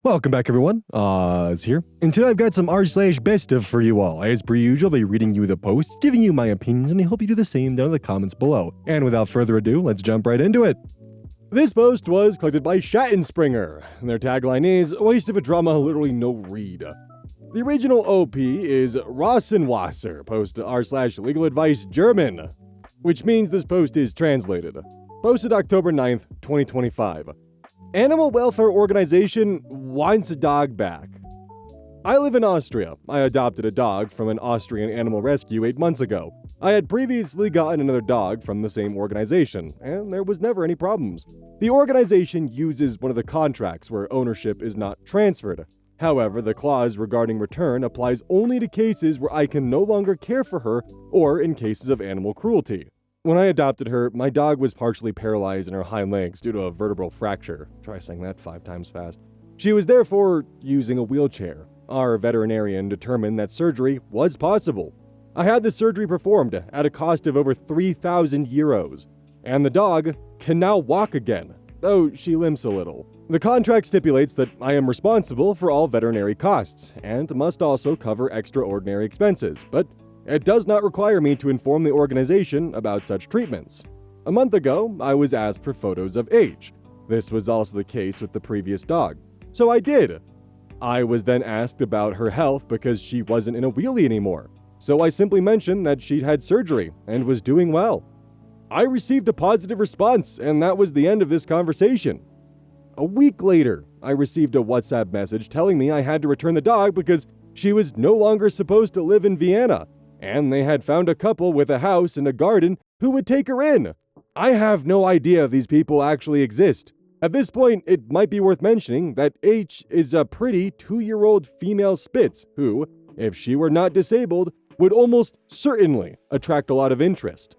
Welcome back, everyone. It's here. And today I've got some r/BestOf for you all. As per usual, I'll be reading you the posts, giving you my opinions, and I hope you do the same down in the comments below. And without further ado, let's jump right into it. This post was collected by Shattenspringer, and their tagline is, "Waste of a drama, literally no read." The original OP is Rassenwasser, post r/legal advice German, which means this post is translated. Posted October 9th, 2025. Animal welfare organization wants a dog back. I live in Austria. I adopted a dog from an Austrian animal rescue 8 months ago. I had previously gotten another dog from the same organization, and there was never any problems. The organization uses one of the contracts where ownership is not transferred. However, the clause regarding return applies only to cases where I can no longer care for her or in cases of animal cruelty. When I adopted her, my dog was partially paralyzed in her hind legs due to a vertebral fracture. Try saying that 5 times fast. She was therefore using a wheelchair. Our veterinarian determined that surgery was possible. I had the surgery performed at a cost of over 3,000 euros, and the dog can now walk again, though she limps a little. The contract stipulates that I am responsible for all veterinary costs, and must also cover extraordinary expenses, but it does not require me to inform the organization about such treatments. A month ago, I was asked for photos of Hygh. This was also the case with the previous dog, so I did. I was then asked about her health because she wasn't in a wheelie anymore, so I simply mentioned that she'd had surgery and was doing well. I received a positive response, and that was the end of this conversation. A week later, I received a WhatsApp message telling me I had to return the dog because she was no longer supposed to live in Vienna, and they had found a couple with a house and a garden who would take her in. I have no idea if these people actually exist. At this point, it might be worth mentioning that H is a pretty 2-year-old female Spitz who, if she were not disabled, would almost certainly attract a lot of interest.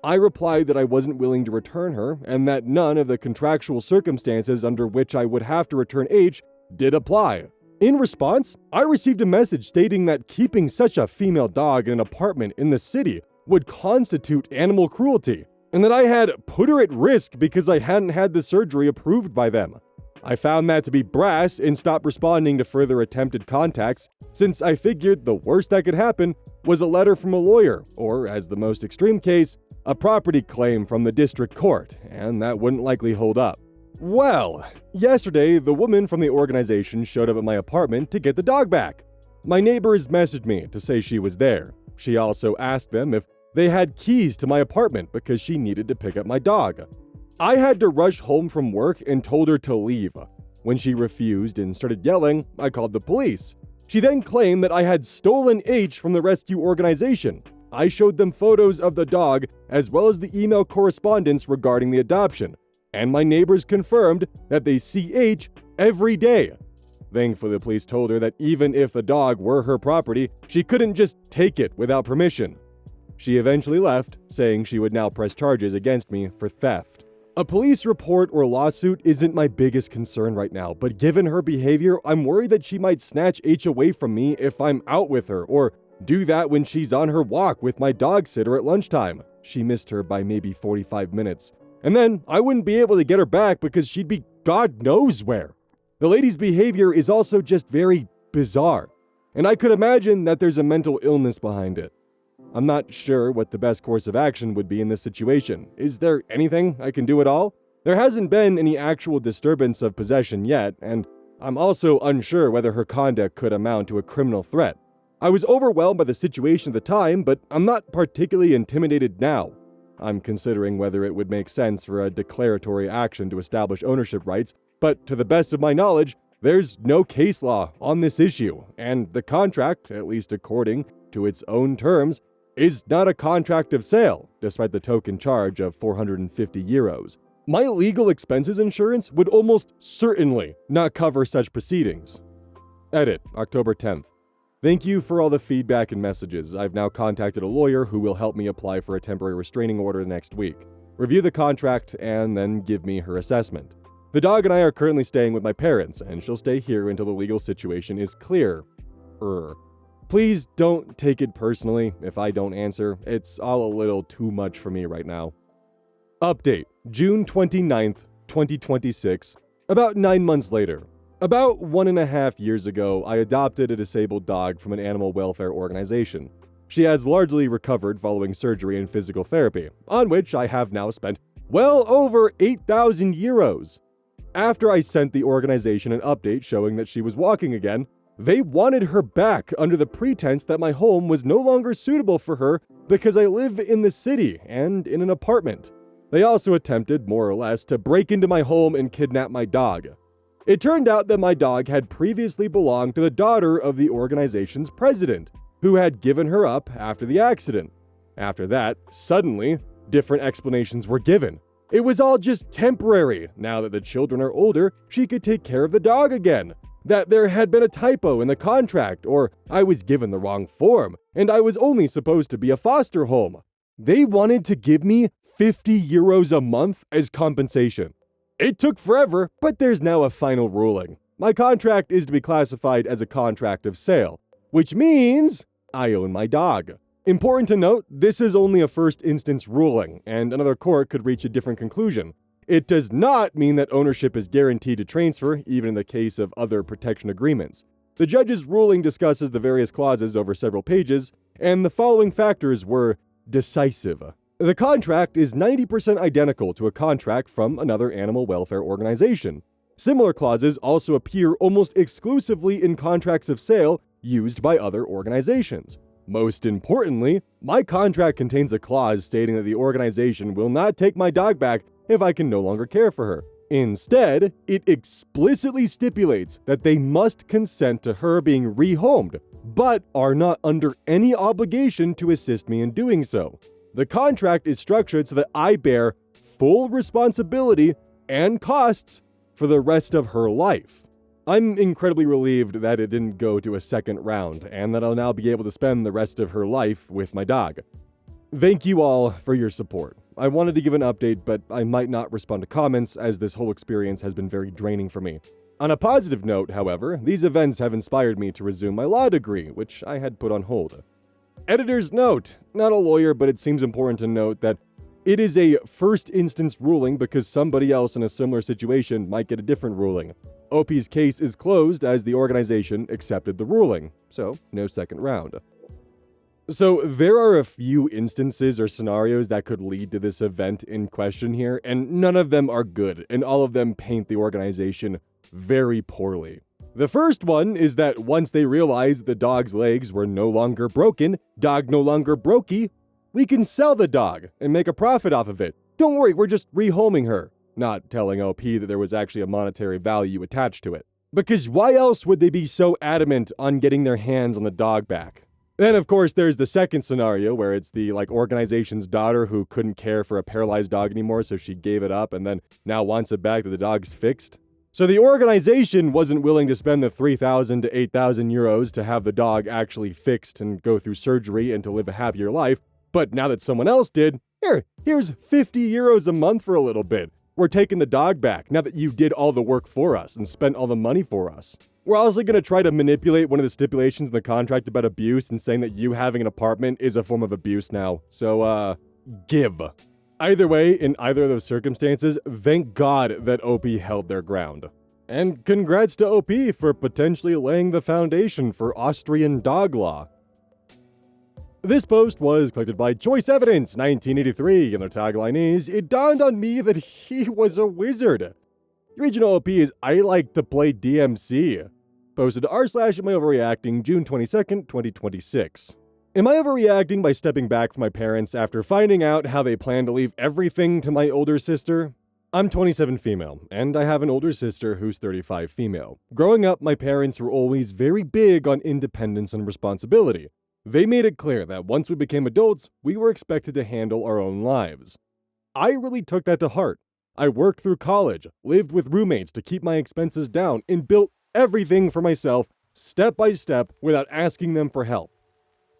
I replied that I wasn't willing to return her and that none of the contractual circumstances under which I would have to return H did apply. In response, I received a message stating that keeping such a female dog in an apartment in the city would constitute animal cruelty, and that I had put her at risk because I hadn't had the surgery approved by them. I found that to be brass and stopped responding to further attempted contacts, since I figured the worst that could happen was a letter from a lawyer, or, as the most extreme case, a property claim from the district court, and that wouldn't likely hold up. Well, yesterday, the woman from the organization showed up at my apartment to get the dog back. My neighbors messaged me to say she was there. She also asked them if they had keys to my apartment because she needed to pick up my dog. I had to rush home from work and told her to leave. When she refused and started yelling, I called the police. She then claimed that I had stolen H from the rescue organization. I showed them photos of the dog as well as the email correspondence regarding the adoption, and my neighbors confirmed that they see H every day. Thankfully, the police told her that even if the dog were her property, she couldn't just take it without permission. She eventually left, saying she would now press charges against me for theft. A police report or lawsuit isn't my biggest concern right now, but given her behavior, I'm worried that she might snatch H away from me if I'm out with her, or do that when she's on her walk with my dog sitter at lunchtime. She missed her by maybe 45 minutes. And then I wouldn't be able to get her back because she'd be God knows where. The lady's behavior is also just very bizarre, and I could imagine that there's a mental illness behind it. I'm not sure what the best course of action would be in this situation. Is there anything I can do at all? There hasn't been any actual disturbance of possession yet, and I'm also unsure whether her conduct could amount to a criminal threat. I was overwhelmed by the situation at the time, but I'm not particularly intimidated now. I'm considering whether it would make sense for a declaratory action to establish ownership rights, but to the best of my knowledge, there's no case law on this issue, and the contract, at least according to its own terms, is not a contract of sale, despite the token charge of 450 euros. My legal expenses insurance would almost certainly not cover such proceedings. Edit, October 10th. Thank you for all the feedback and messages. I've now contacted a lawyer who will help me apply for a temporary restraining order next week. Review the contract and then give me her assessment. The dog and I are currently staying with my parents, and she'll stay here until the legal situation is clear. Please don't take it personally if I don't answer. It's all a little too much for me right now. Update, June 29th, 2026. About 9 months later. About 1.5 years ago, I adopted a disabled dog from an animal welfare organization. She has largely recovered following surgery and physical therapy, on which I have now spent well over 8,000 euros. After I sent the organization an update showing that she was walking again, they wanted her back under the pretense that my home was no longer suitable for her because I live in the city and in an apartment. They also attempted, more or less, to break into my home and kidnap my dog. It turned out that my dog had previously belonged to the daughter of the organization's president, who had given her up after the accident. After that, suddenly, different explanations were given. It was all just temporary. Now that the children are older, she could take care of the dog again. That there had been a typo in the contract, or I was given the wrong form, and I was only supposed to be a foster home. They wanted to give me 50 euros a month as compensation. It took forever, but there's now a final ruling. My contract is to be classified as a contract of sale, which means I own my dog. Important to note, this is only a first instance ruling, and another court could reach a different conclusion. It does not mean that ownership is guaranteed to transfer, even in the case of other protection agreements. The judge's ruling discusses the various clauses over several pages, and the following factors were decisive. The contract is 90% identical to a contract from another animal welfare organization. Similar clauses also appear almost exclusively in contracts of sale used by other organizations. Most importantly, my contract contains a clause stating that the organization will not take my dog back if I can no longer care for her. Instead, it explicitly stipulates that they must consent to her being rehomed, but are not under any obligation to assist me in doing so. The contract is structured so that I bear full responsibility and costs for the rest of her life. I'm incredibly relieved that it didn't go to a second round, and that I'll now be able to spend the rest of her life with my dog. Thank you all for your support. I wanted to give an update, but I might not respond to comments, as this whole experience has been very draining for me. On a positive note, however, these events have inspired me to resume my law degree, which I had put on hold. Editor's note: not a lawyer, but it seems important to note that it is a first instance ruling because somebody else in a similar situation might get a different ruling. OP's case is closed as the organization accepted the ruling, so no second round. So there are a few instances or scenarios that could lead to this event in question here, and none of them are good, and all of them paint the organization very poorly. The first one is that once they realized the dog's legs were no longer broken, dog no longer brokey, we can sell the dog and make a profit off of it. Don't worry, we're just rehoming her. Not telling OP that there was actually a monetary value attached to it. Because why else would they be so adamant on getting their hands on the dog back? Then, of course, there's the second scenario where it's the organization's daughter who couldn't care for a paralyzed dog anymore, so she gave it up and then now wants it back that the dog's fixed. So the organization wasn't willing to spend the 3,000 to 8,000 euros to have the dog actually fixed and go through surgery and to live a happier life. But now that someone else did, here's 50 euros a month for a little bit. We're taking the dog back now that you did all the work for us and spent all the money for us. We're also going to try to manipulate one of the stipulations in the contract about abuse and saying that you having an apartment is a form of abuse now. So, give. Either way, in either of those circumstances, thank God that OP held their ground. And congrats to OP for potentially laying the foundation for Austrian dog law. This post was collected by Choice Evidence 1983, and their tagline is, "It dawned on me that he was a wizard." The original OP is, "I like to play DMC." Posted to r/AmIoverreacting June 22nd, 2026. Am I overreacting by stepping back from my parents after finding out how they plan to leave everything to my older sister? I'm 27 female, and I have an older sister who's 35 female. Growing up, my parents were always very big on independence and responsibility. They made it clear that once we became adults, we were expected to handle our own lives. I really took that to heart. I worked through college, lived with roommates to keep my expenses down, and built everything for myself, step by step, without asking them for help.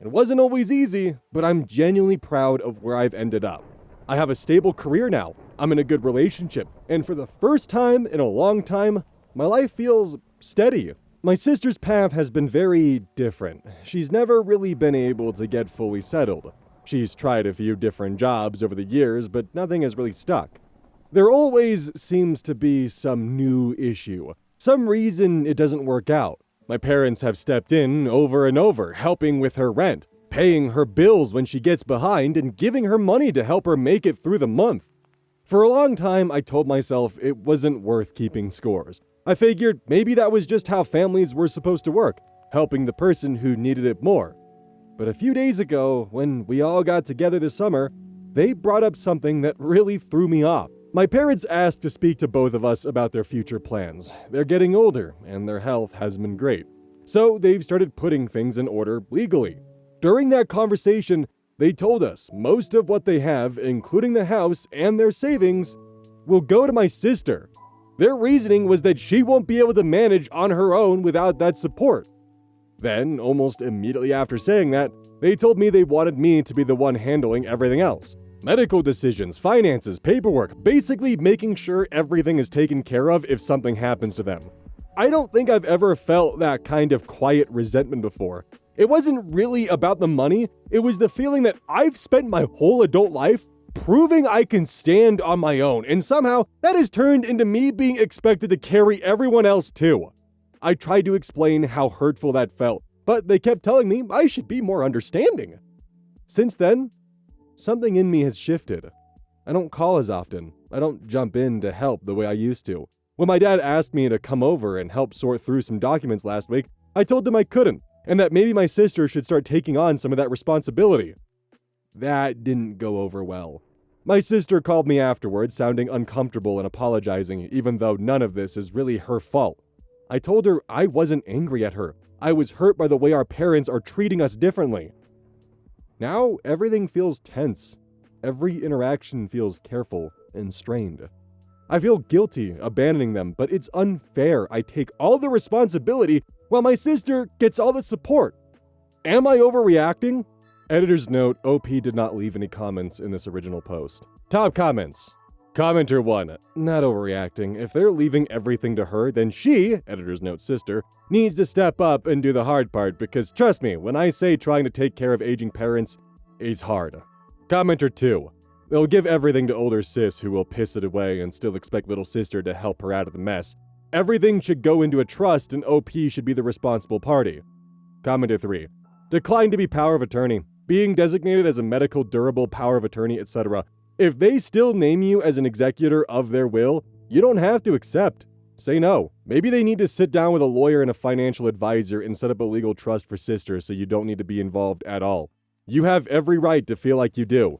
It wasn't always easy, but I'm genuinely proud of where I've ended up. I have a stable career now, I'm in a good relationship, and for the first time in a long time, my life feels steady. My sister's path has been very different. She's never really been able to get fully settled. She's tried a few different jobs over the years, but nothing has really stuck. There always seems to be some new issue, some reason it doesn't work out. My parents have stepped in over and over, helping with her rent, paying her bills when she gets behind, and giving her money to help her make it through the month. For a long time, I told myself it wasn't worth keeping scores. I figured maybe that was just how families were supposed to work, helping the person who needed it more. But a few days ago, when we all got together this summer, they brought up something that really threw me off. My parents asked to speak to both of us about their future plans. They're getting older, and their health hasn't been great. So they've started putting things in order legally. During that conversation, they told us most of what they have, including the house and their savings, will go to my sister. Their reasoning was that she won't be able to manage on her own without that support. Then, almost immediately after saying that, they told me they wanted me to be the one handling everything else. Medical decisions, finances, paperwork, basically making sure everything is taken care of if something happens to them. I don't think I've ever felt that kind of quiet resentment before. It wasn't really about the money, it was the feeling that I've spent my whole adult life proving I can stand on my own, and somehow that has turned into me being expected to carry everyone else too. I tried to explain how hurtful that felt, but they kept telling me I should be more understanding. Since then, something in me has shifted. I don't call as often. I don't jump in to help the way I used to. When my dad asked me to come over and help sort through some documents last week, I told him I couldn't, and that maybe my sister should start taking on some of that responsibility. That didn't go over well. My sister called me afterwards, sounding uncomfortable and apologizing, even though none of this is really her fault. I told her I wasn't angry at her. I was hurt by the way our parents are treating us differently. Now, everything feels tense. Every interaction feels careful and strained. I feel guilty abandoning them, but it's unfair. I take all the responsibility while my sister gets all the support. Am I overreacting? Editor's note, OP did not leave any comments in this original post. Top comments. Commenter 1, not overreacting. If they're leaving everything to her, then she, editor's note sister, needs to step up and do the hard part because trust me, when I say trying to take care of aging parents is hard. Commenter 2, they'll give everything to older sis who will piss it away and still expect little sister to help her out of the mess. Everything should go into a trust and OP should be the responsible party. Commenter 3, decline to be power of attorney. Being designated as a medical durable power of attorney, etc. If they still name you as an executor of their will, you don't have to accept. Say no. Maybe they need to sit down with a lawyer and a financial advisor and set up a legal trust for sisters so you don't need to be involved at all. You have every right to feel like you do.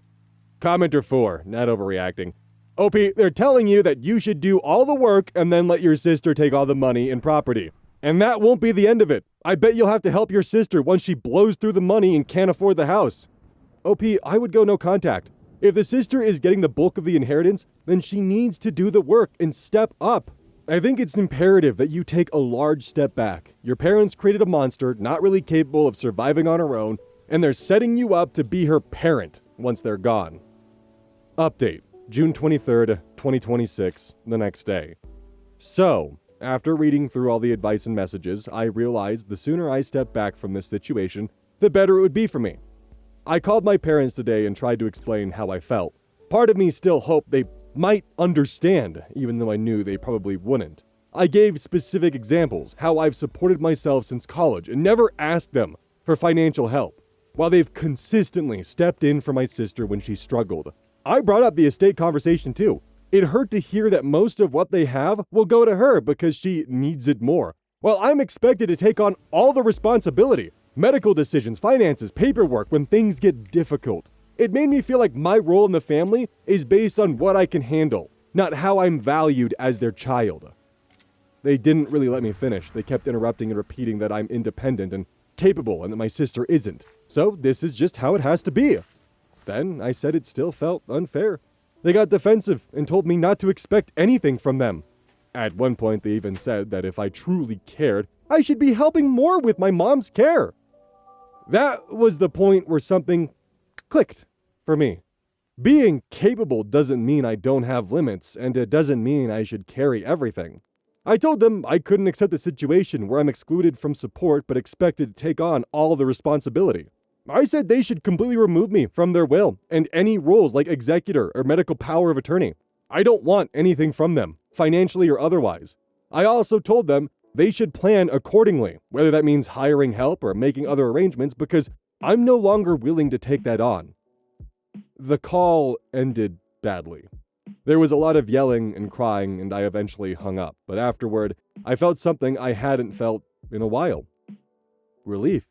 Commenter 4, not overreacting. OP, they're telling you that you should do all the work and then let your sister take all the money and property. And that won't be the end of it. I bet you'll have to help your sister once she blows through the money and can't afford the house. OP, I would go no contact. If the sister is getting the bulk of the inheritance, then she needs to do the work and step up. I think it's imperative that you take a large step back. Your parents created a monster not really capable of surviving on her own, and they're setting you up to be her parent once they're gone. Update, June 23rd, 2026, the next day. So, after reading through all the advice and messages, I realized the sooner I step back from this situation, the better it would be for me. I called my parents today and tried to explain how I felt. Part of me still hoped they might understand, even though I knew they probably wouldn't. I gave specific examples, how I've supported myself since college and never asked them for financial help, while they've consistently stepped in for my sister when she struggled. I brought up the estate conversation too. It hurt to hear that most of what they have will go to her because she needs it more, while I'm expected to take on all the responsibility. Medical decisions, finances, paperwork when things get difficult. It made me feel like my role in the family is based on what I can handle, not how I'm valued as their child. They didn't really let me finish. They kept interrupting and repeating that I'm independent and capable and that my sister isn't. So this is just how it has to be. Then I said it still felt unfair. They got defensive and told me not to expect anything from them. At one point they even said that if I truly cared, I should be helping more with my mom's care. That was the point where something clicked for me. Being capable doesn't mean I don't have limits, and it doesn't mean I should carry everything. I told them I couldn't accept a situation where I'm excluded from support but expected to take on all the responsibility. I said they should completely remove me from their will and any roles like executor or medical power of attorney. I don't want anything from them, financially or otherwise. I also told them they should plan accordingly, whether that means hiring help or making other arrangements, because I'm no longer willing to take that on. The call ended badly. There was a lot of yelling and crying, and I eventually hung up, but afterward, I felt something I hadn't felt in a while. Relief.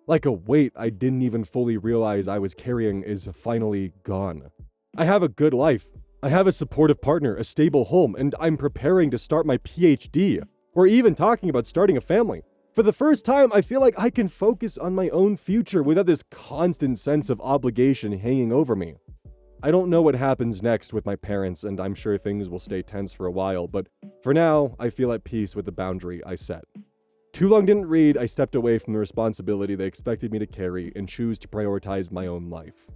Like a weight I didn't even fully realize I was carrying is finally gone. I have a good life. I have a supportive partner, a stable home, and I'm preparing to start my PhD. We're even talking about starting a family. For the first time, I feel like I can focus on my own future without this constant sense of obligation hanging over me. I don't know what happens next with my parents, and I'm sure things will stay tense for a while, but for now, I feel at peace with the boundary I set. Too long didn't read, I stepped away from the responsibility they expected me to carry and choose to prioritize my own life.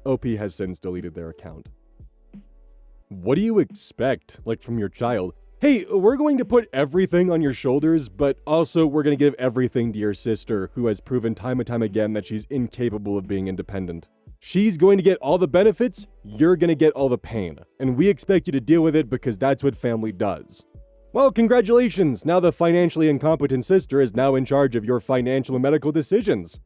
OP has since deleted their account. What do you expect, from your child? Hey, we're going to put everything on your shoulders, but also we're going to give everything to your sister, who has proven time and time again that she's incapable of being independent. She's going to get all the benefits, you're going to get all the pain, and we expect you to deal with it because that's what family does. Well, congratulations! Now the financially incompetent sister is now in charge of your financial and medical decisions.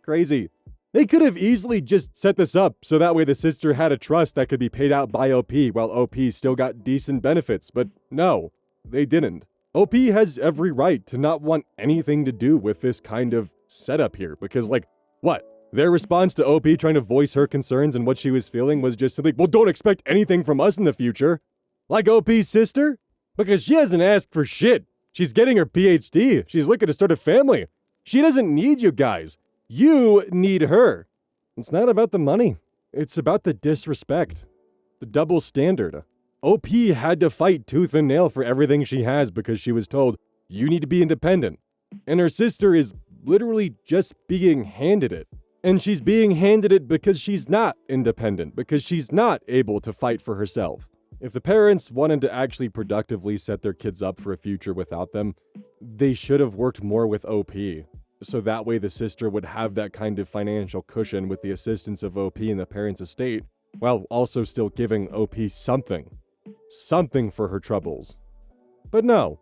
Crazy. They could have easily just set this up so that way the sister had a trust that could be paid out by OP while OP still got decent benefits, but no, they didn't. OP has every right to not want anything to do with this kind of setup here, because what? Their response to OP trying to voice her concerns and what she was feeling was just simply, well, don't expect anything from us in the future. Like OP's sister? Because she hasn't asked for shit. She's getting her PhD. She's looking to start a family. She doesn't need you guys. You need her. It's not about the money. It's about the disrespect. The double standard. OP had to fight tooth and nail for everything she has because she was told, you need to be independent. And her sister is literally just being handed it. And she's being handed it because she's not independent, because she's not able to fight for herself. If the parents wanted to actually productively set their kids up for a future without them, they should have worked more with OP. So that way the sister would have that kind of financial cushion with the assistance of OP in the parents' estate, while also still giving OP something for her troubles. But no.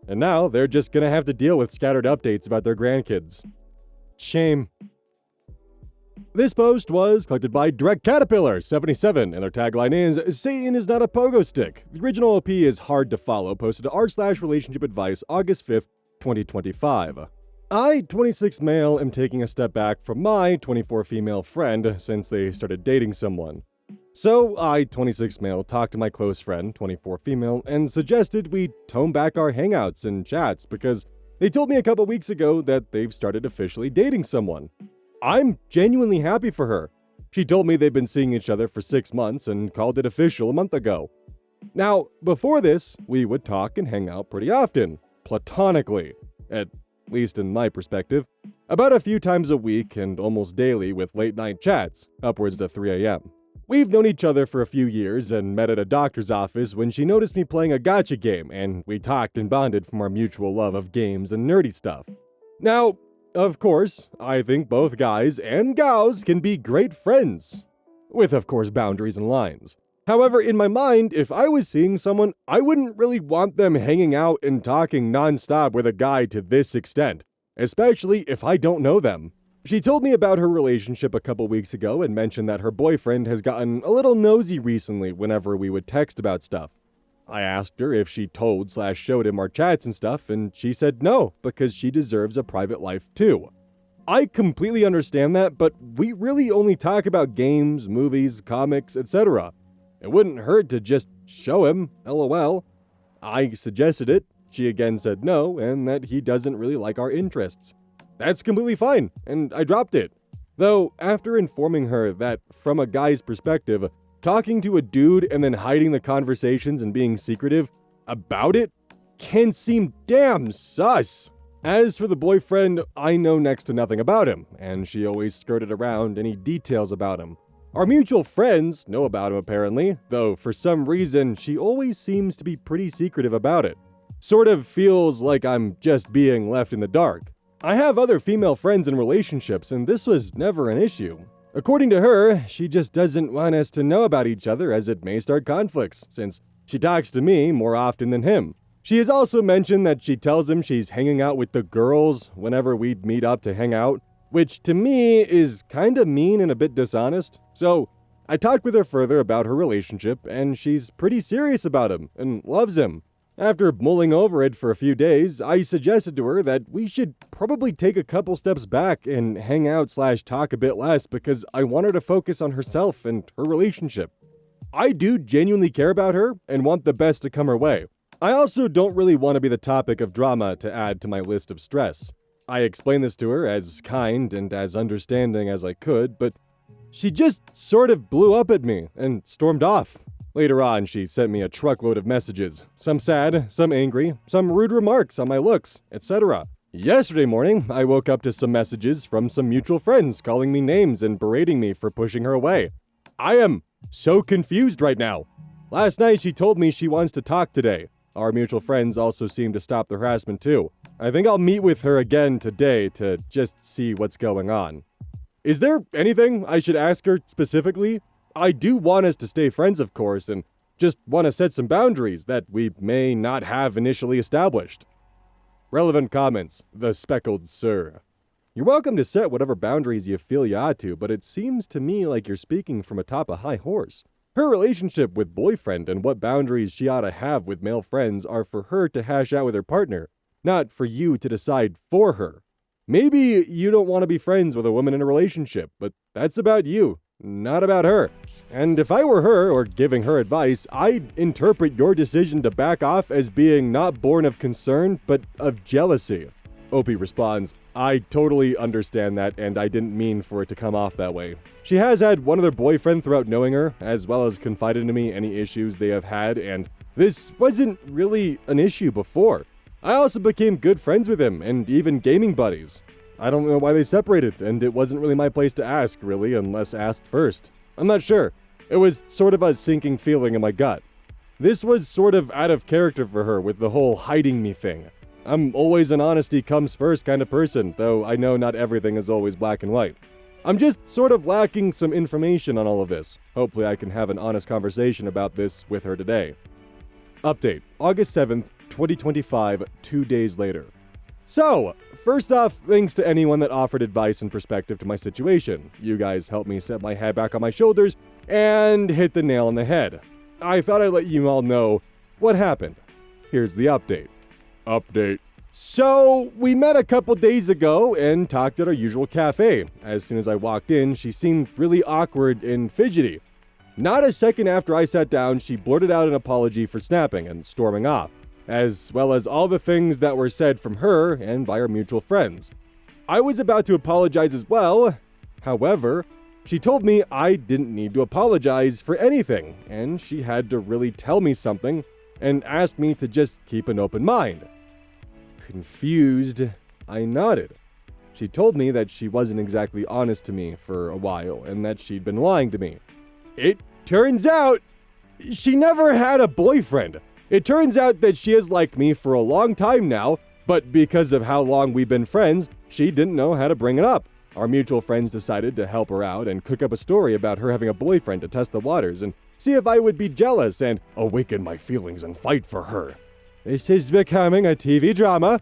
And now they're just gonna have to deal with scattered updates about their grandkids. Shame. This post was collected by Direct Caterpillar 77, and their tagline is, Satan is not a pogo stick. The original OP is hard to follow, posted to r/relationship advice August 5th, 2025. I, 26 male, am taking a step back from my 24 female friend since they started dating someone. So I, 26 male, talked to my close friend, 24 female, and suggested we tone back our hangouts and chats because they told me a couple weeks ago that they've started officially dating someone. I'm genuinely happy for her. She told me they've been seeing each other for 6 months and called it official a month ago. Now, before this, we would talk and hang out pretty often, platonically, at least in my perspective, about a few times a week and almost daily with late-night chats, upwards to 3 a.m. We've known each other for a few years and met at a doctor's office when she noticed me playing a gacha game, and we talked and bonded from our mutual love of games and nerdy stuff. Now, of course, I think both guys and gals can be great friends, with of course boundaries and lines. However, in my mind, if I was seeing someone, I wouldn't really want them hanging out and talking nonstop with a guy to this extent, especially if I don't know them. She told me about her relationship a couple weeks ago and mentioned that her boyfriend has gotten a little nosy recently whenever we would text about stuff. I asked her if she told/showed him our chats and stuff, and she said no, because she deserves a private life too. I completely understand that, but we really only talk about games, movies, comics, etc. It wouldn't hurt to just show him, lol. I suggested it, she again said no, and that he doesn't really like our interests. That's completely fine, and I dropped it. Though, after informing her that, from a guy's perspective, talking to a dude and then hiding the conversations and being secretive about it can seem damn sus. As for the boyfriend, I know next to nothing about him, and she always skirted around any details about him. Our mutual friends know about him apparently, though for some reason she always seems to be pretty secretive about it. Sort of feels like I'm just being left in the dark. I have other female friends in relationships, and this was never an issue. According to her, she just doesn't want us to know about each other as it may start conflicts, since she talks to me more often than him. She has also mentioned that she tells him she's hanging out with the girls whenever we'd meet up to hang out, which to me is kinda mean and a bit dishonest. So I talked with her further about her relationship, and she's pretty serious about him and loves him. After mulling over it for a few days, I suggested to her that we should probably take a couple steps back and hang out/talk a bit less because I want her to focus on herself and her relationship. I do genuinely care about her and want the best to come her way. I also don't really want to be the topic of drama to add to my list of stress. I explained this to her as kind and as understanding as I could, but she just sort of blew up at me and stormed off. Later on, she sent me a truckload of messages, some sad, some angry, some rude remarks on my looks, etc. Yesterday morning, I woke up to some messages from some mutual friends calling me names and berating me for pushing her away. I am so confused right now. Last night, she told me she wants to talk today. Our mutual friends also seem to stop the harassment too. I think I'll meet with her again today to just see what's going on. Is there anything I should ask her specifically? I do want us to stay friends, of course, and just want to set some boundaries that we may not have initially established. Relevant comments, the speckled sir. You're welcome to set whatever boundaries you feel you ought to, but it seems to me like you're speaking from atop a high horse. Her relationship with boyfriend and what boundaries she ought to have with male friends are for her to hash out with her partner, not for you to decide for her. Maybe you don't want to be friends with a woman in a relationship, but that's about you, not about her. And if I were her or giving her advice, I'd interpret your decision to back off as being not born of concern, but of jealousy. Opie responds, I totally understand that, and I didn't mean for it to come off that way. She has had one other boyfriend throughout knowing her, as well as confided to me any issues they have had, and this wasn't really an issue before. I also became good friends with him, and even gaming buddies. I don't know why they separated, and it wasn't really my place to ask, really, unless asked first. I'm not sure. It was sort of a sinking feeling in my gut. This was sort of out of character for her with the whole hiding me thing. I'm always an honesty comes first kind of person, though I know not everything is always black and white. I'm just sort of lacking some information on all of this. Hopefully I can have an honest conversation about this with her today. Update, August 7th, 2025, 2 days later. So, first off, thanks to anyone that offered advice and perspective to my situation. You guys helped me set my head back on my shoulders and hit the nail on the head. I thought I'd let you all know what happened. Here's the update. So, we met a couple days ago and talked at our usual cafe. As soon as I walked in, she seemed really awkward and fidgety. Not a second after I sat down, she blurted out an apology for snapping and storming off, as well as all the things that were said from her and by our mutual friends. I was about to apologize as well. However, she told me I didn't need to apologize for anything, and she had to really tell me something and asked me to just keep an open mind. Confused, I nodded. She told me that she wasn't exactly honest to me for a while and that she'd been lying to me. It turns out she never had a boyfriend. It turns out that she has liked me for a long time now, but because of how long we've been friends, she didn't know how to bring it up. Our mutual friends decided to help her out and cook up a story about her having a boyfriend to test the waters and see if I would be jealous and awaken my feelings and fight for her. This is becoming a TV drama.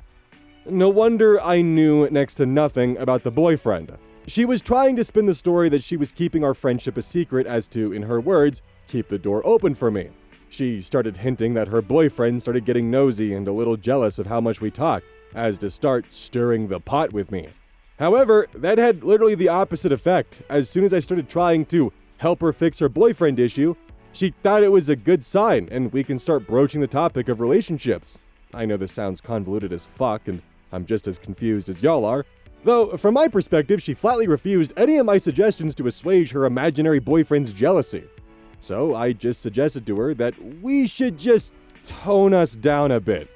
No wonder I knew next to nothing about the boyfriend. She was trying to spin the story that she was keeping our friendship a secret as to, in her words, keep the door open for me. She started hinting that her boyfriend started getting nosy and a little jealous of how much we talk, as to start stirring the pot with me. However, that had literally the opposite effect. As soon as I started trying to help her fix her boyfriend issue, she thought it was a good sign and we can start broaching the topic of relationships. I know this sounds convoluted as fuck and I'm just as confused as y'all are. Though, from my perspective, she flatly refused any of my suggestions to assuage her imaginary boyfriend's jealousy. So I just suggested to her that we should just tone us down a bit.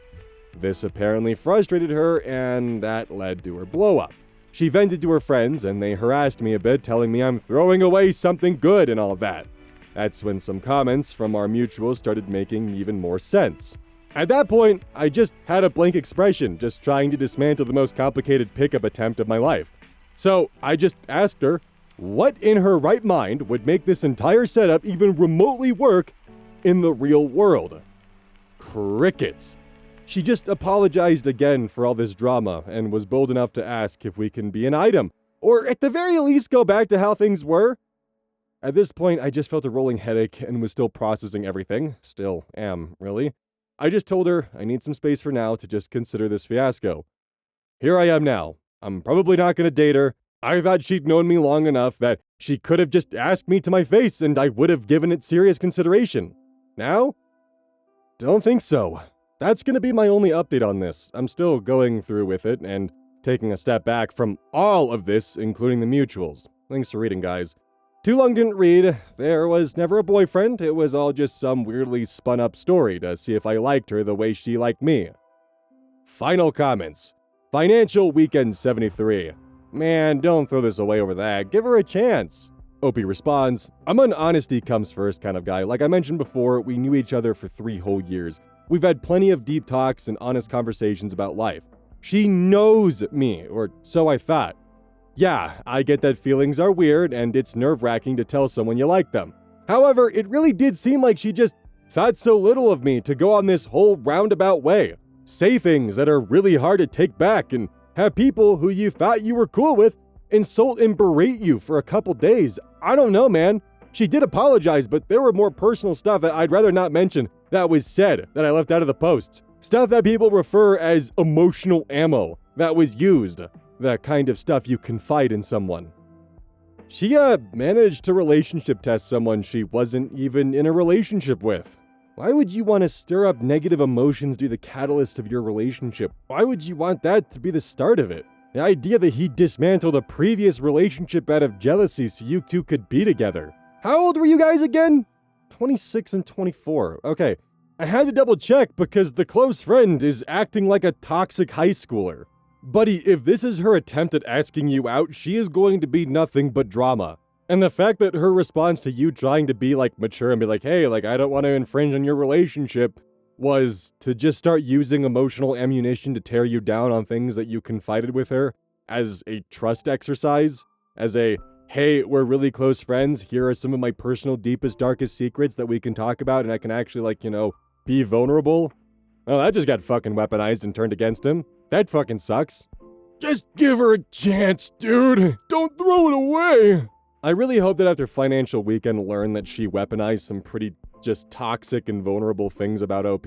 This apparently frustrated her and that led to her blow-up. She vented to her friends and they harassed me a bit, telling me I'm throwing away something good and all that. That's when some comments from our mutuals started making even more sense. At that point, I just had a blank expression, just trying to dismantle the most complicated pickup attempt of my life. So I just asked her, what in her right mind would make this entire setup even remotely work in the real world? Crickets. She just apologized again for all this drama and was bold enough to ask if we can be an item, or at the very least go back to how things were. At this point, I just felt a rolling headache and was still processing everything. Still am, really. I just told her I need some space for now to just consider this fiasco. Here I am now. I'm probably not going to date her. I thought she'd known me long enough that she could have just asked me to my face and I would have given it serious consideration. Now? Don't think so. That's going to be my only update on this. I'm still going through with it and taking a step back from all of this, including the mutuals. Thanks for reading, guys. Too long didn't read. There was never a boyfriend. It was all just some weirdly spun up story to see if I liked her the way she liked me. Final comments. Financial Weekend 73. Man, don't throw this away over that. Give her a chance. Opie responds, I'm an honesty comes first kind of guy. Like I mentioned before, we knew each other for 3 whole years. We've had plenty of deep talks and honest conversations about life. She knows me, or so I thought. Yeah, I get that feelings are weird and it's nerve-wracking to tell someone you like them. However, it really did seem like she just thought so little of me to go on this whole roundabout way. Say things that are really hard to take back and have people who you thought you were cool with insult and berate you for a couple days. I don't know, man. She did apologize, but there were more personal stuff that I'd rather not mention that was said that I left out of the posts. Stuff that people refer as emotional ammo that was used. That kind of stuff you confide in someone. She managed to relationship test someone she wasn't even in a relationship with. Why would you want to stir up negative emotions to be the catalyst of your relationship? Why would you want that to be the start of it? The idea that he dismantled a previous relationship out of jealousy so you two could be together. How old were you guys again? 26 and 24. Okay, I had to double check because the close friend is acting like a toxic high schooler. Buddy, if this is her attempt at asking you out, she is going to be nothing but drama. And the fact that her response to you trying to be mature and be like, hey, I don't want to infringe on your relationship, was to just start using emotional ammunition to tear you down on things that you confided with her as a trust exercise, as a, hey, we're really close friends, here are some of my personal deepest, darkest secrets that we can talk about and I can actually, be vulnerable. Well, that just got fucking weaponized and turned against him. That fucking sucks. Just give her a chance, dude. Don't throw it away. I really hope that after Financial Weekend learned that she weaponized some pretty just toxic and vulnerable things about OP.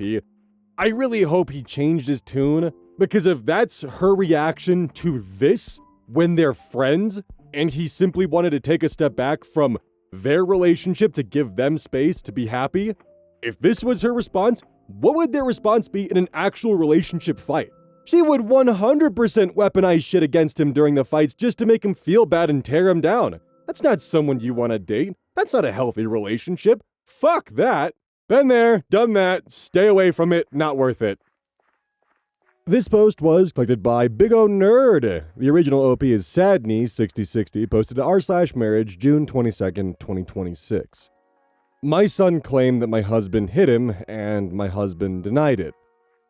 I really hope he changed his tune, because if that's her reaction to this when they're friends, and he simply wanted to take a step back from their relationship to give them space to be happy, if this was her response, what would their response be in an actual relationship fight? She would 100% weaponize shit against him during the fights just to make him feel bad and tear him down. That's not someone you want to date. That's not a healthy relationship. Fuck that. Been there, done that, stay away from it, not worth it. This post was collected by Big O Nerd. The original OP is Sadney6060, posted to r/marriage June 22nd, 2026. My son claimed that my husband hit him, and my husband denied it.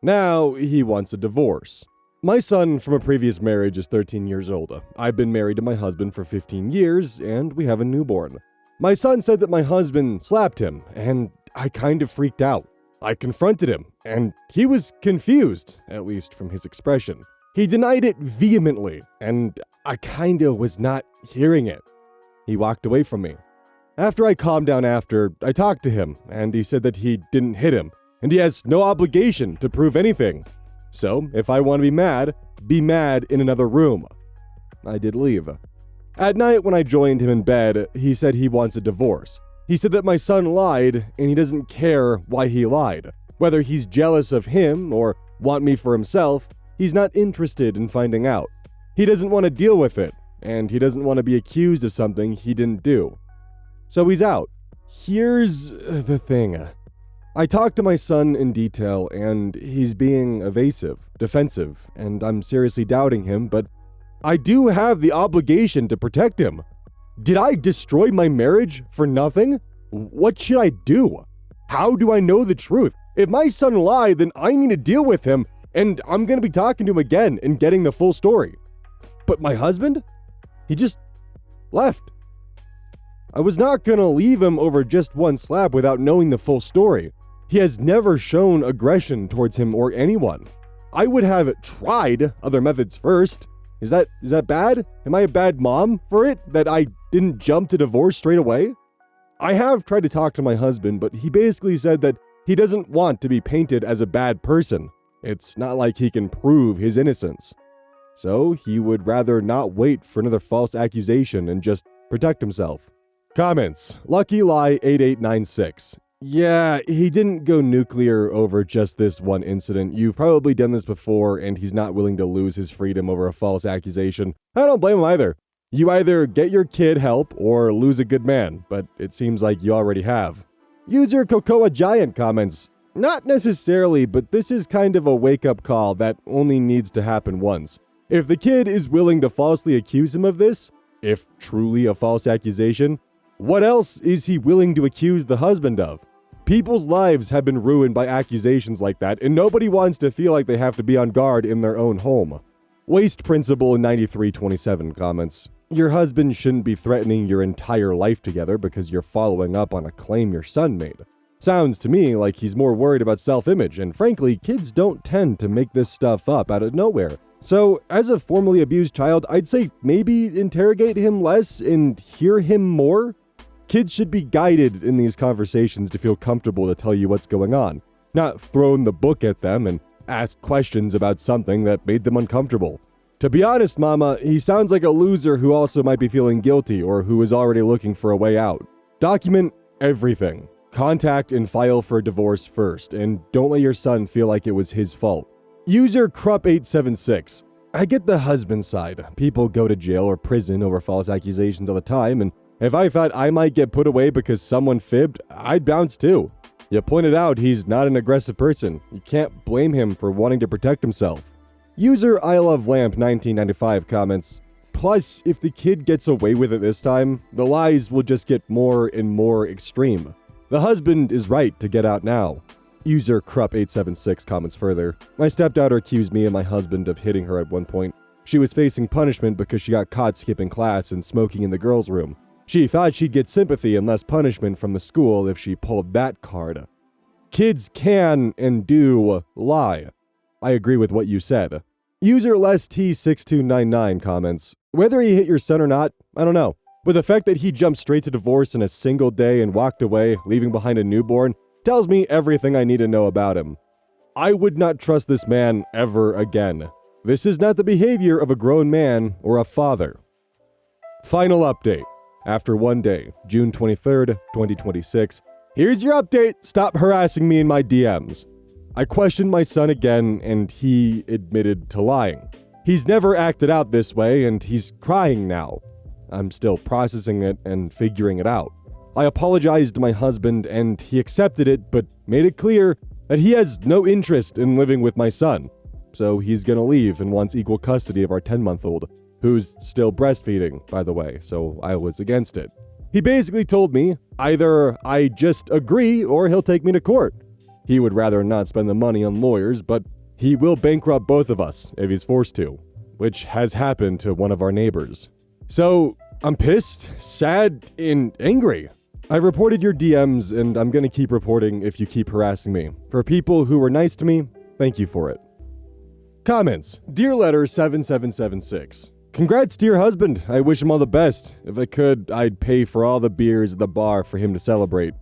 Now, he wants a divorce. My son from a previous marriage is 13 years old. I've been married to my husband for 15 years, and we have a newborn. My son said that my husband slapped him, and I kind of freaked out. I confronted him, and he was confused, at least from his expression. He denied it vehemently, and I kinda was not hearing it. He walked away from me. After I calmed down I talked to him, and he said that he didn't hit him, and he has no obligation to prove anything. So, if I want to be mad in another room. I did leave. At night when I joined him in bed, he said he wants a divorce. He said that my son lied, and he doesn't care why he lied. Whether he's jealous of him or want me for himself, he's not interested in finding out. He doesn't want to deal with it, and he doesn't want to be accused of something he didn't do. So he's out. Here's the thing. I talked to my son in detail, and he's being evasive, defensive, and I'm seriously doubting him, but I do have the obligation to protect him. Did I destroy my marriage for nothing? What should I do? How do I know the truth? If my son lied, then I need to deal with him, and I'm gonna be talking to him again and getting the full story. But my husband? He just left. I was not gonna leave him over just one slap without knowing the full story. He has never shown aggression towards him or anyone. I would have tried other methods first. Is that bad? Am I a bad mom for it, that I didn't jump to divorce straight away? I have tried to talk to my husband, but he basically said that he doesn't want to be painted as a bad person. It's not like he can prove his innocence. So he would rather not wait for another false accusation and just protect himself. Comments. Lucky Lie 8896. Yeah, he didn't go nuclear over just this one incident. You've probably done this before, and he's not willing to lose his freedom over a false accusation. I don't blame him either. You either get your kid help or lose a good man, but it seems like you already have. User Cocoa Giant comments, not necessarily, but this is kind of a wake-up call that only needs to happen once. If the kid is willing to falsely accuse him of this, if truly a false accusation, what else is he willing to accuse the husband of? People's lives have been ruined by accusations like that, and nobody wants to feel like they have to be on guard in their own home. Waste Principle in 9327 comments, your husband shouldn't be threatening your entire life together because you're following up on a claim your son made. Sounds to me like he's more worried about self-image, and frankly, kids don't tend to make this stuff up out of nowhere. So, as a formerly abused child, I'd say maybe interrogate him less and hear him more. Kids should be guided in these conversations to feel comfortable to tell you what's going on, not throwing the book at them and ask questions about something that made them uncomfortable. To be honest, Mama, he sounds like a loser who also might be feeling guilty or who is already looking for a way out. Document everything. Contact and file for a divorce first, and don't let your son feel like it was his fault. User Krupp876. I get the husband side. People go to jail or prison over false accusations all the time, and if I thought I might get put away because someone fibbed, I'd bounce too. You pointed out he's not an aggressive person. You can't blame him for wanting to protect himself. User I Love Lamp 1995 comments, plus, if the kid gets away with it this time, the lies will just get more and more extreme. The husband is right to get out now. User Krupp876 comments further, my stepdaughter accused me and my husband of hitting her at one point. She was facing punishment because she got caught skipping class and smoking in the girls' room. She thought she'd get sympathy and less punishment from the school if she pulled that card. Kids can and do lie. I agree with what you said. User LessT6299 comments, whether he hit your son or not, I don't know. But the fact that he jumped straight to divorce in a single day and walked away, leaving behind a newborn, tells me everything I need to know about him. I would not trust this man ever again. This is not the behavior of a grown man or a father. Final update. After one day, June 23rd, 2026, here's your update. Stop harassing me in my DMs. I questioned my son again, and he admitted to lying. He's never acted out this way, and he's crying now. I'm still processing it and figuring it out. I apologized to my husband, and he accepted it, but made it clear that he has no interest in living with my son. So he's gonna leave and wants equal custody of our 10-month-old. Who's still breastfeeding, by the way, so I was against it. He basically told me, either I just agree or he'll take me to court. He would rather not spend the money on lawyers, but he will bankrupt both of us if he's forced to, which has happened to one of our neighbors. So, I'm pissed, sad, and angry. I reported your DMs, and I'm gonna keep reporting if you keep harassing me. For people who were nice to me, thank you for it. Comments. Dear Letter 7776. Congrats to your husband. I wish him all the best. If I could, I'd pay for all the beers at the bar for him to celebrate.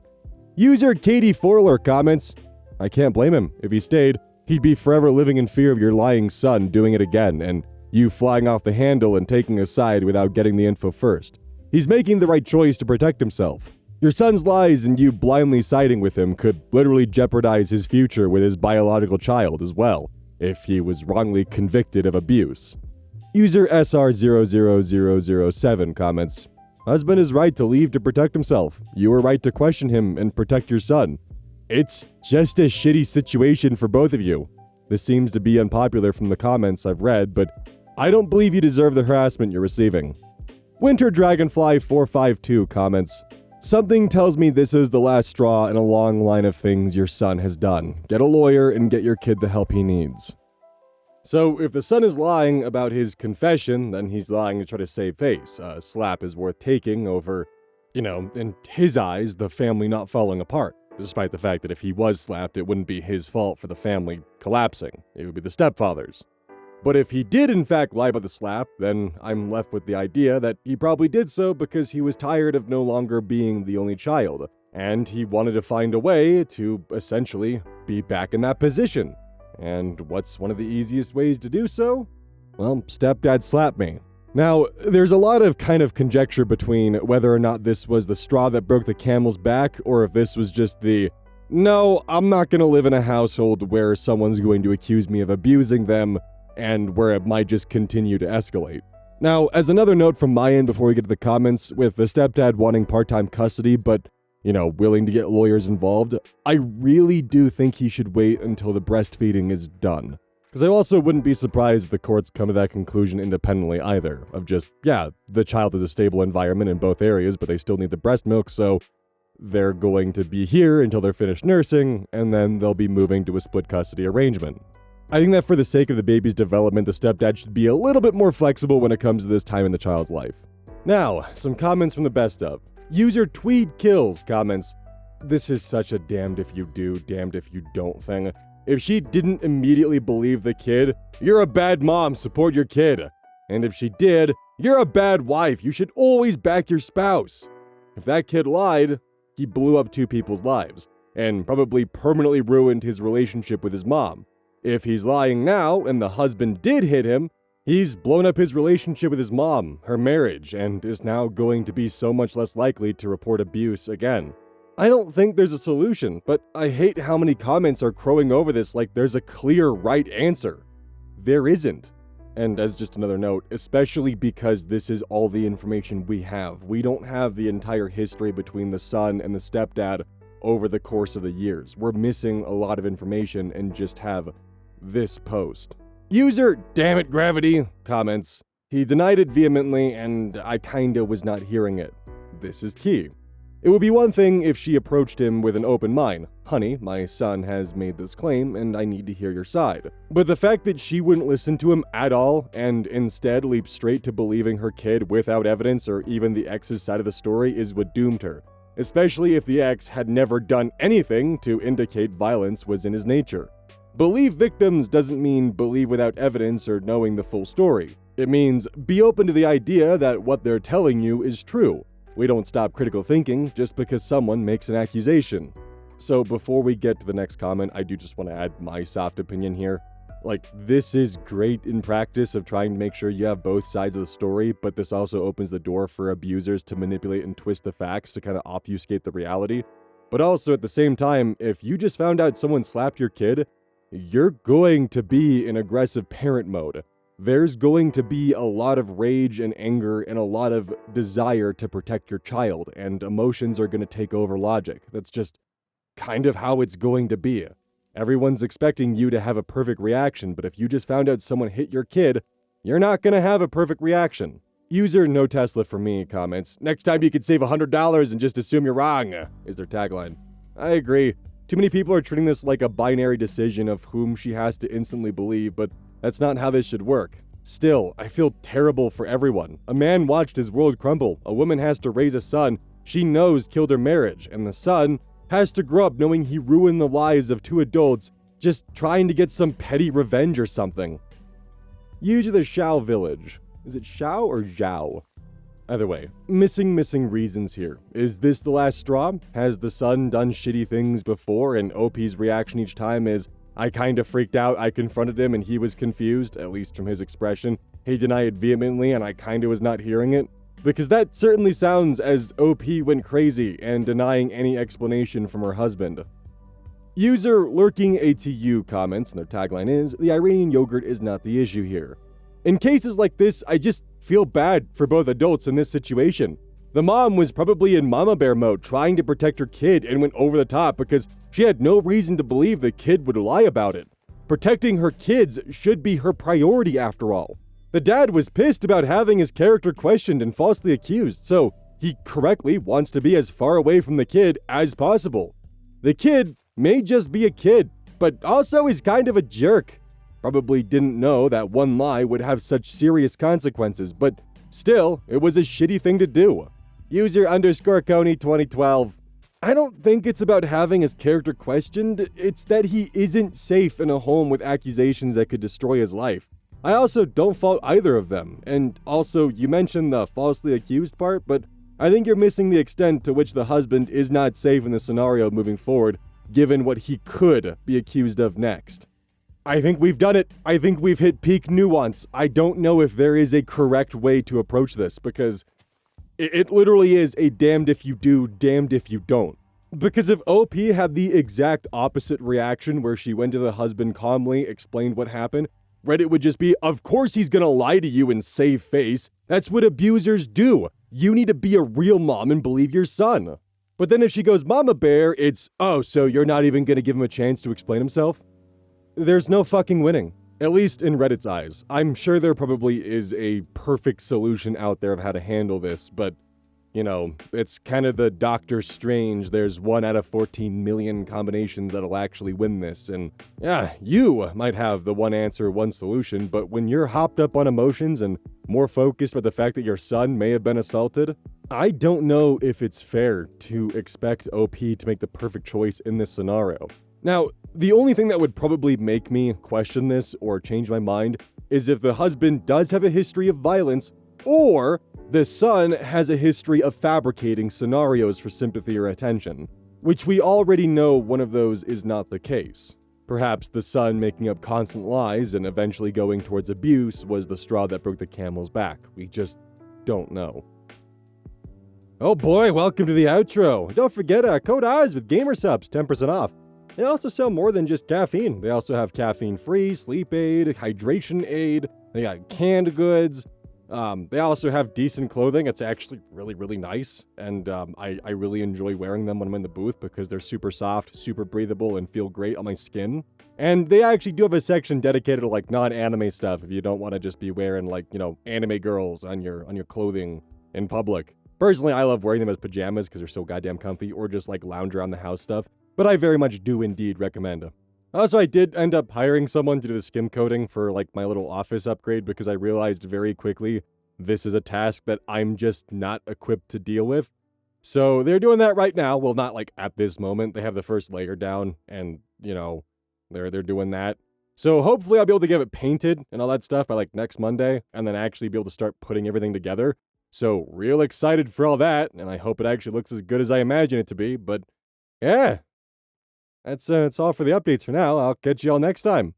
User Katie Forler comments, I can't blame him. If he stayed, he'd be forever living in fear of your lying son doing it again, and you flying off the handle and taking a side without getting the info first. He's making the right choice to protect himself. Your son's lies and you blindly siding with him could literally jeopardize his future with his biological child as well, if he was wrongly convicted of abuse. User SR00007 comments, husband is right to leave to protect himself. You were right to question him and protect your son. It's just a shitty situation for both of you. This seems to be unpopular from the comments I've read, but I don't believe you deserve the harassment you're receiving. Winter Dragonfly 452 comments, something tells me this is the last straw in a long line of things your son has done. Get a lawyer and get your kid the help he needs. So, if the son is lying about his confession, then he's lying to try to save face. A slap is worth taking over, in his eyes, the family not falling apart. despite the fact that if he was slapped, it wouldn't be his fault for the family collapsing. It would be the stepfather's. But if he did in fact lie about the slap, then I'm left with the idea that he probably did so because he was tired of no longer being the only child, and he wanted to find a way to essentially be back in that position. And what's one of the easiest ways to do so? Well, stepdad slapped me. Now, there's a lot of kind of conjecture between whether or not this was the straw that broke the camel's back, or if this was just the, no, I'm not gonna live in a household where someone's going to accuse me of abusing them, and where it might just continue to escalate. Now, as another note from my end before we get to the comments, with the stepdad wanting part-time custody, but, willing to get lawyers involved, I really do think he should wait until the breastfeeding is done. Because I also wouldn't be surprised if the courts come to that conclusion independently either, of just, yeah, the child is a stable environment in both areas, but they still need the breast milk, so they're going to be here until they're finished nursing, and then they'll be moving to a split custody arrangement. I think that for the sake of the baby's development, the stepdad should be a little bit more flexible when it comes to this time in the child's life. Now, some comments from the best of. User Tweed Kills comments, "This is such a damned if you do, damned if you don't thing. If she didn't immediately believe the kid, you're a bad mom, support your kid. And if she did, you're a bad wife, you should always back your spouse. If that kid lied, he blew up 2 people's lives, and probably permanently ruined his relationship with his mom. If he's lying now, and the husband did hit him, he's blown up his relationship with his mom, her marriage, and is now going to be so much less likely to report abuse again. I don't think there's a solution, but I hate how many comments are crowing over this like there's a clear right answer. There isn't. And as just another note, especially because this is all the information we have. We don't have the entire history between the son and the stepdad over the course of the years. We're missing a lot of information and just have this post. User Dammit Gravity comments, "He denied it vehemently and I kinda was not hearing it. This is key. It would be one thing if she approached him with an open mind. Honey, my son has made this claim and I need to hear your side. But the fact that she wouldn't listen to him at all and instead leaped straight to believing her kid without evidence or even the ex's side of the story is what doomed her. Especially if the ex had never done anything to indicate violence was in his nature. Believe victims doesn't mean believe without evidence or knowing the full story. It means be open to the idea that what they're telling you is true. We don't stop critical thinking just because someone makes an accusation." So before we get to the next comment, I do just want to add my soft opinion here. This is great in practice of trying to make sure you have both sides of the story, but this also opens the door for abusers to manipulate and twist the facts to kind of obfuscate the reality. But also at the same time, if you just found out someone slapped your kid, you're going to be in aggressive parent mode. There's going to be a lot of rage and anger and a lot of desire to protect your child, and emotions are going to take over logic. That's just kind of how it's going to be. Everyone's expecting you to have a perfect reaction, but if you just found out someone hit your kid, you're not going to have a perfect reaction. User No Tesla for me comments, "Next time you could save $100 and just assume you're wrong," is their tagline. I agree. Too many people are treating this like a binary decision of whom she has to instantly believe, but that's not how this should work. Still, I feel terrible for everyone. A man watched his world crumble. A woman has to raise a son she knows killed her marriage, and the son has to grow up knowing he ruined the lives of 2 adults just trying to get some petty revenge or something. User the Shao Village. Is it Shao or Zhao? Either way, missing reasons here. Is this the last straw? Has the son done shitty things before and OP's reaction each time is, I kinda freaked out, I confronted him and he was confused, at least from his expression. He denied it vehemently and I kinda was not hearing it. Because that certainly sounds as OP went crazy and denying any explanation from her husband. User Lurking ATU comments, and their tagline is, "The Iranian yogurt is not the issue here." In cases like this, I just feel bad for both adults in this situation. The mom was probably in mama bear mode trying to protect her kid and went over the top because she had no reason to believe the kid would lie about it. Protecting her kids should be her priority after all. The dad was pissed about having his character questioned and falsely accused, so he correctly wants to be as far away from the kid as possible. The kid may just be a kid, but also is kind of a jerk. Probably didn't know that one lie would have such serious consequences, but still, it was a shitty thing to do. User _Coney 2012. I don't think it's about having his character questioned, it's that he isn't safe in a home with accusations that could destroy his life. I also don't fault either of them, and also, you mentioned the falsely accused part, but I think you're missing the extent to which the husband is not safe in the scenario moving forward, given what he could be accused of next. I think we've done it. I think we've hit peak nuance. I don't know if there is a correct way to approach this, because it literally is a damned if you do, damned if you don't. Because if OP had the exact opposite reaction where she went to the husband calmly, explained what happened, Reddit would just be, of course he's gonna lie to you and save face. That's what abusers do. You need to be a real mom and believe your son. But then if she goes mama bear, it's, oh, so you're not even gonna give him a chance to explain himself? There's no fucking winning. At least in Reddit's eyes. I'm sure there probably is a perfect solution out there of how to handle this, but, you know, it's kind of the Doctor Strange, there's 1 out of 14 million combinations that'll actually win this, and yeah, you might have the one answer, one solution, but when you're hopped up on emotions and more focused by the fact that your son may have been assaulted, I don't know if it's fair to expect OP to make the perfect choice in this scenario. Now, the only thing that would probably make me question this or change my mind is if the husband does have a history of violence, or the son has a history of fabricating scenarios for sympathy or attention, which we already know one of those is not the case. Perhaps the son making up constant lies and eventually going towards abuse was the straw that broke the camel's back. We just don't know. Oh boy, welcome to the outro. Don't forget code EYES with GamerSubs, 10% off. They also sell more than just caffeine. They also have caffeine-free, sleep aid, hydration aid, they got canned goods. They also have decent clothing. It's actually really nice, and I really enjoy wearing them when I'm in the booth because they're super soft, super breathable, and feel great on my skin. And they actually do have a section dedicated to like non-anime stuff if you don't want to just be wearing like, you know, anime girls on your clothing in public. Personally, I love wearing them as pajamas because they're so goddamn comfy, or just like lounge around the house stuff. But I very much do indeed recommend. Also, I did end up hiring someone to do the skim coating for like my little office upgrade because I realized very quickly this is a task that I'm just not equipped to deal with. So they're doing that right now. Well, not like at this moment. They have the first layer down and, you know, they're doing that. So hopefully I'll be able to get it painted and all that stuff by like next Monday and then actually be able to start putting everything together. So real excited for all that, and I hope it actually looks as good as I imagine it to be, but yeah. That's all for the updates for now. I'll catch you all next time.